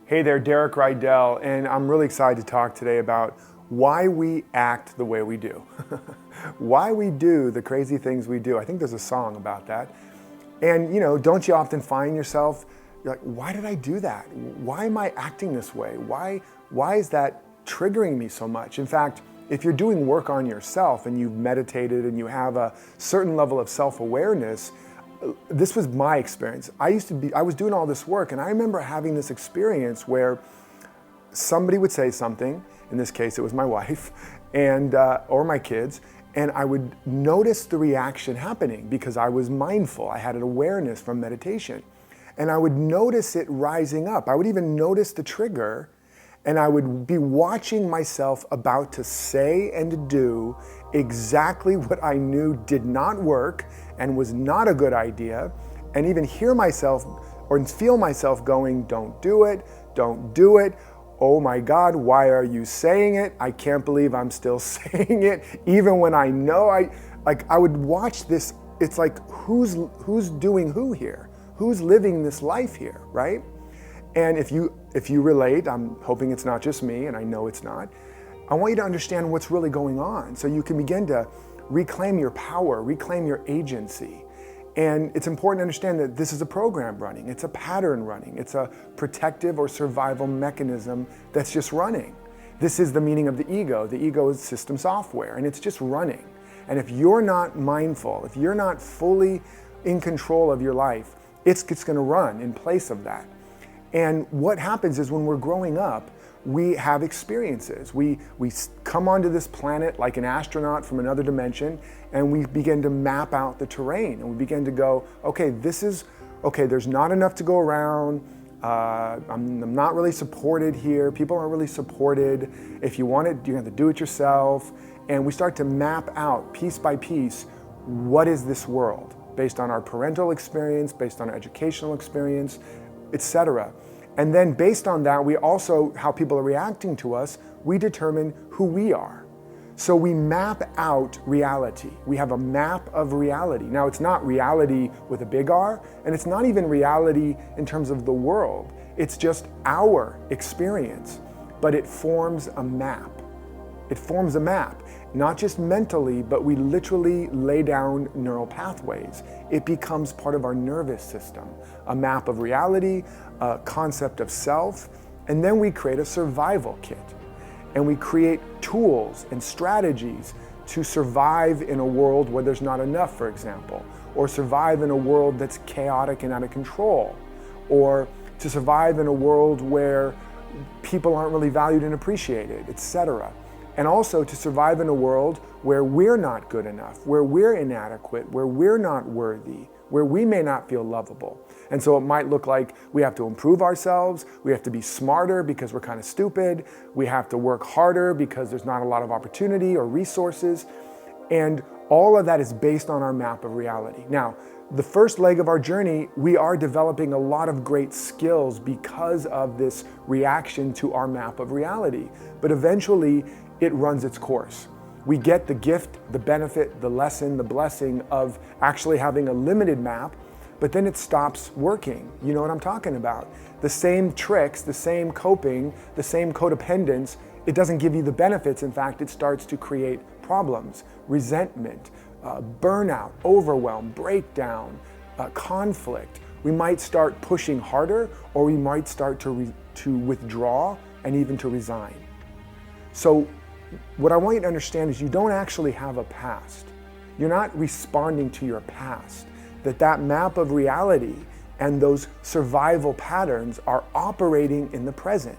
Hey there, Derek Rydall, and I'm really excited to talk today about why we act the way we do. Why we do the crazy things we do. I think there's a song about that. And don't you often find yourself, you're like, why did I do that? Why am I acting this way? Why is that triggering me so much? In fact, if you're doing work on yourself and you've meditated and you have a certain level of self-awareness, this was my experience. I was doing all this work, and I remember having this experience where somebody would say something, in this case it was my wife, and or my kids, and I would notice the reaction happening because I was mindful. I had an awareness from meditation. And I would notice it rising up. I would even notice the trigger, and I would be watching myself about to say and to do exactly what I knew did not work and was not a good idea, and even hear myself or feel myself going, don't do it, don't do it. Oh my God, why are you saying it? I can't believe I'm still saying it, even when I know I would watch this. It's like, who's doing who here? Who's living this life here, right? And if you relate, I'm hoping it's not just me, and I know it's not, I want you to understand what's really going on so you can begin to reclaim your power, reclaim your agency. And it's important to understand that this is a program running, it's a pattern running, it's a protective or survival mechanism that's just running. This is the meaning of the ego. The ego is system software, and it's just running. And if you're not mindful, if you're not fully in control of your life, it's going to run in place of that. And what happens is when we're growing up, we have experiences. We come onto this planet like an astronaut from another dimension, and we begin to map out the terrain, and we begin to go, okay, there's not enough to go around. I'm not really supported here. People aren't really supported. If you want it, you have to do it yourself. And we start to map out piece by piece, what is this world? Based on our parental experience, based on our educational experience, etc. And then based on that, we also, how people are reacting to us, we determine who we are. So we map out reality. We have a map of reality. Now, it's not reality with a big R, and it's not even reality in terms of the world. It's just our experience, but it forms a map. It forms a map, not just mentally, but we literally lay down neural pathways. It becomes part of our nervous system, a map of reality, a concept of self, and then we create a survival kit. And we create tools and strategies to survive in a world where there's not enough, for example, or survive in a world that's chaotic and out of control, or to survive in a world where people aren't really valued and appreciated, etc. And also to survive in a world where we're not good enough, where we're inadequate, where we're not worthy, where we may not feel lovable. And so it might look like we have to improve ourselves, we have to be smarter because we're kind of stupid, we have to work harder because there's not a lot of opportunity or resources. And all of that is based on our map of reality. Now, the first leg of our journey, we are developing a lot of great skills because of this reaction to our map of reality. But eventually, it runs its course. We get the gift, the benefit, the lesson, the blessing of actually having a limited map, but then it stops working. You know what I'm talking about? The same tricks, the same coping, the same codependence, it doesn't give you the benefits. In fact, it starts to create problems, resentment, burnout, overwhelm, breakdown, conflict. We might start pushing harder, or we might start to withdraw and even to resign. So what I want you to understand is you don't actually have a past. You're not responding to your past. That map of reality and those survival patterns are operating in the present.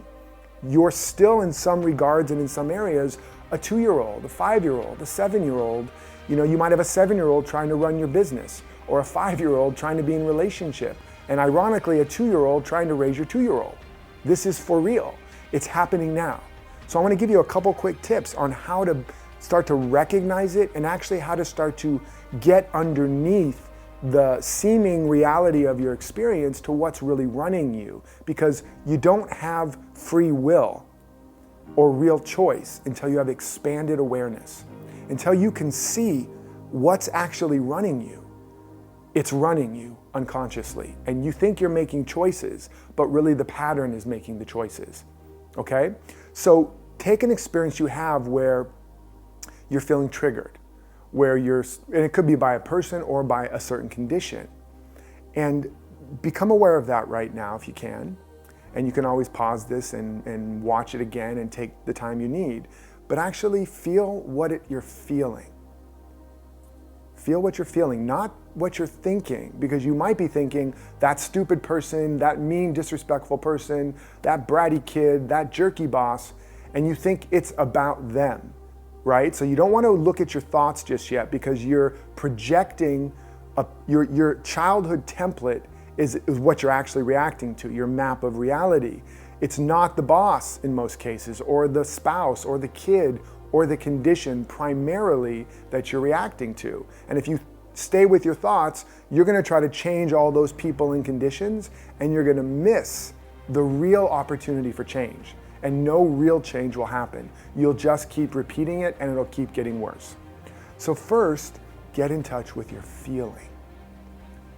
You're still, in some regards and in some areas, a 2-year-old, a 5-year-old, a 7-year-old. You might have a 7-year-old trying to run your business, or a 5-year-old trying to be in a relationship, and ironically, a 2-year-old trying to raise your 2-year-old. This is for real. It's happening now. So I want to give you a couple quick tips on how to start to recognize it and actually how to start to get underneath the seeming reality of your experience to what's really running you, because you don't have free will or real choice until you have expanded awareness, until you can see what's actually running you. it's running you unconsciously. And you think you're making choices, but really the pattern is making the choices. Okay? So take an experience you have where you're feeling triggered, and it could be by a person or by a certain condition. And become aware of that right now if you can. And you can always pause this and watch it again and take the time you need. But actually feel what you're feeling. Feel what you're feeling, not what you're thinking, because you might be thinking, that stupid person, that mean, disrespectful person, that bratty kid, that jerky boss, and you think it's about them, right? So you don't want to look at your thoughts just yet because you're projecting, your childhood template is what you're actually reacting to, your map of reality. It's not the boss in most cases, or the spouse, or the kid, or the condition primarily that you're reacting to. And if you stay with your thoughts, you're gonna try to change all those people and conditions, and you're gonna miss the real opportunity for change. And no real change will happen. You'll just keep repeating it, and it'll keep getting worse. So first, get in touch with your feeling.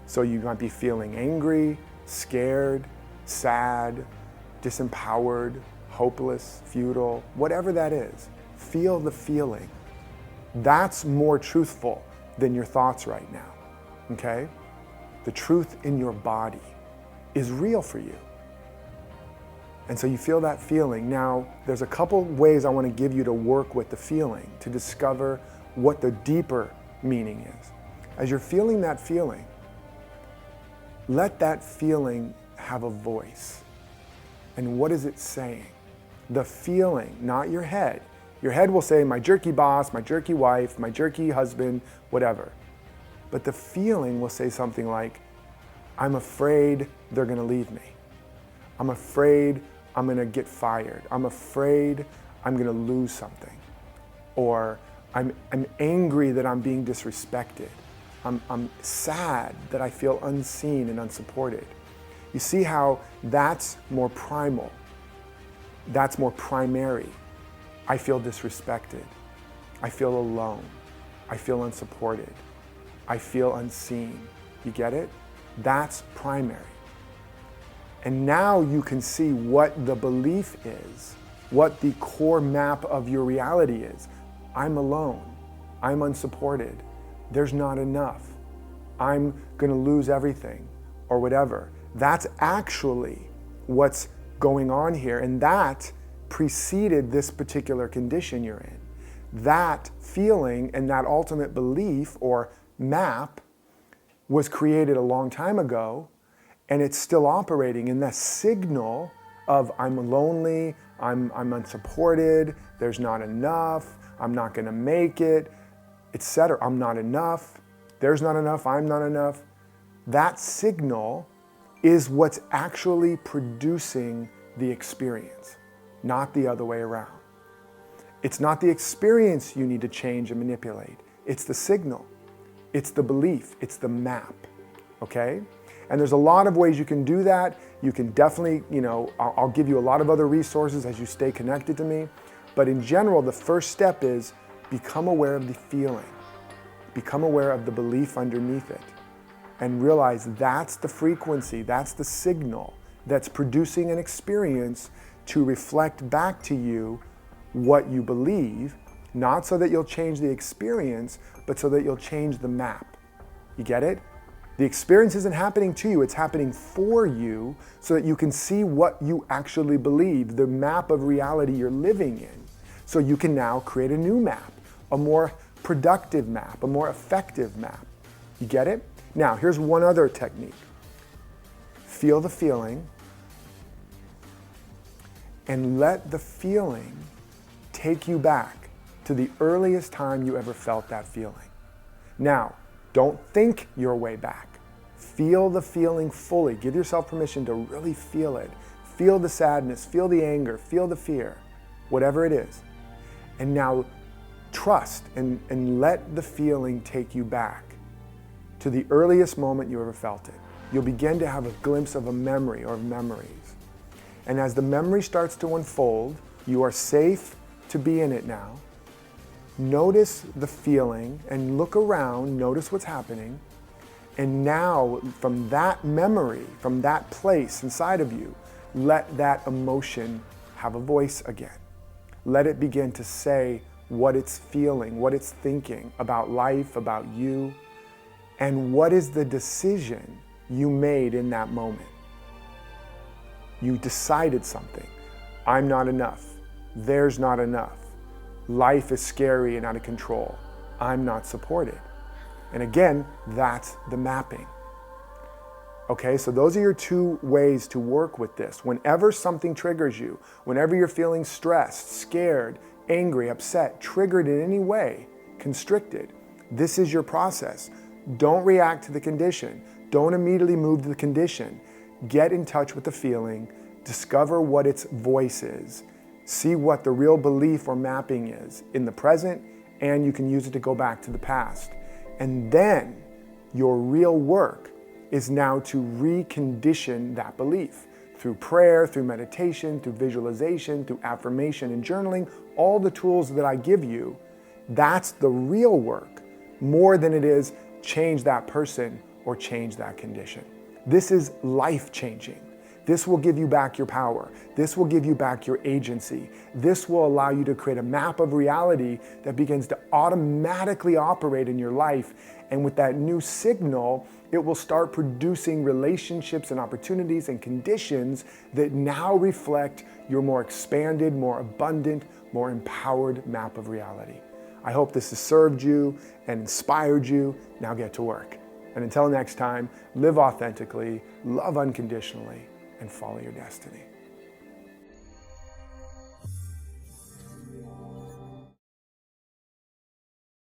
So you might be feeling angry, scared, sad, disempowered, hopeless, futile, whatever that is. Feel the feeling. That's more truthful than your thoughts right now, okay? The truth in your body is real for you. And so you feel that feeling. Now, there's a couple ways I want to give you to work with the feeling, to discover what the deeper meaning is. As you're feeling that feeling, let that feeling have a voice. And what is it saying? The feeling, not your head. Your head will say, my jerky boss, my jerky wife, my jerky husband, whatever. But the feeling will say something like, I'm afraid they're gonna leave me. I'm afraid I'm gonna get fired. I'm afraid I'm gonna lose something. Or I'm angry that I'm being disrespected. I'm sad that I feel unseen and unsupported. You see how that's more primal. That's more primary. I feel disrespected. I feel alone. I feel unsupported. I feel unseen. You get it? That's primary. And now you can see what the belief is, what the core map of your reality is. I'm alone. I'm unsupported. There's not enough. I'm gonna lose everything, or whatever. That's actually what's going on here, and that preceded this particular condition you're in. That feeling and that ultimate belief or map was created a long time ago, and it's still operating. And that signal of I'm lonely, I'm unsupported, there's not enough, I'm not gonna make it, etc. I'm not enough, there's not enough, I'm not enough. That signal is what's actually producing the experience, not the other way around. It's not the experience you need to change and manipulate. It's the signal. It's the belief. It's the map, okay? And there's a lot of ways you can do that. You can definitely, I'll give you a lot of other resources as you stay connected to me. But in general, the first step is become aware of the feeling. Become aware of the belief underneath it. And realize that's the frequency, that's the signal that's producing an experience to reflect back to you what you believe, not so that you'll change the experience, but so that you'll change the map. You get it? The experience isn't happening to you, it's happening for you so that you can see what you actually believe, the map of reality you're living in. So you can now create a new map, a more productive map, a more effective map. You get it? Now, here's one other technique. Feel the feeling and let the feeling take you back to the earliest time you ever felt that feeling. Now, don't think your way back. Feel the feeling fully. Give yourself permission to really feel it. Feel the sadness, feel the anger, feel the fear, whatever it is. And now trust and let the feeling take you back to the earliest moment you ever felt it. You'll begin to have a glimpse of a memory or memories. And as the memory starts to unfold, you are safe to be in it now. Notice the feeling and look around, notice what's happening, And now, from that memory, from that place inside of you, let that emotion have a voice again. Let it begin to say what it's feeling, what it's thinking about life, about you, and what is the decision you made in that moment. You decided something. I'm not enough. There's not enough. Life is scary and out of control. I'm not supported. And again, that's the mapping. Okay, so those are your two ways to work with this. Whenever something triggers you, whenever you're feeling stressed, scared, angry, upset, triggered in any way, constricted, this is your process. Don't react to the condition. Don't immediately move to the condition. Get in touch with the feeling, discover what its voice is, see what the real belief or mapping is in the present, and you can use it to go back to the past. And then your real work is now to recondition that belief through prayer, through meditation, through visualization, through affirmation and journaling, all the tools that I give you. That's the real work, more than it is change that person or change that condition. This is life-changing. This will give you back your power. This will give you back your agency. This will allow you to create a map of reality that begins to automatically operate in your life. And with that new signal, it will start producing relationships and opportunities and conditions that now reflect your more expanded, more abundant, more empowered map of reality. I hope this has served you and inspired you. Now get to work. And until next time, live authentically, love unconditionally, and follow your destiny.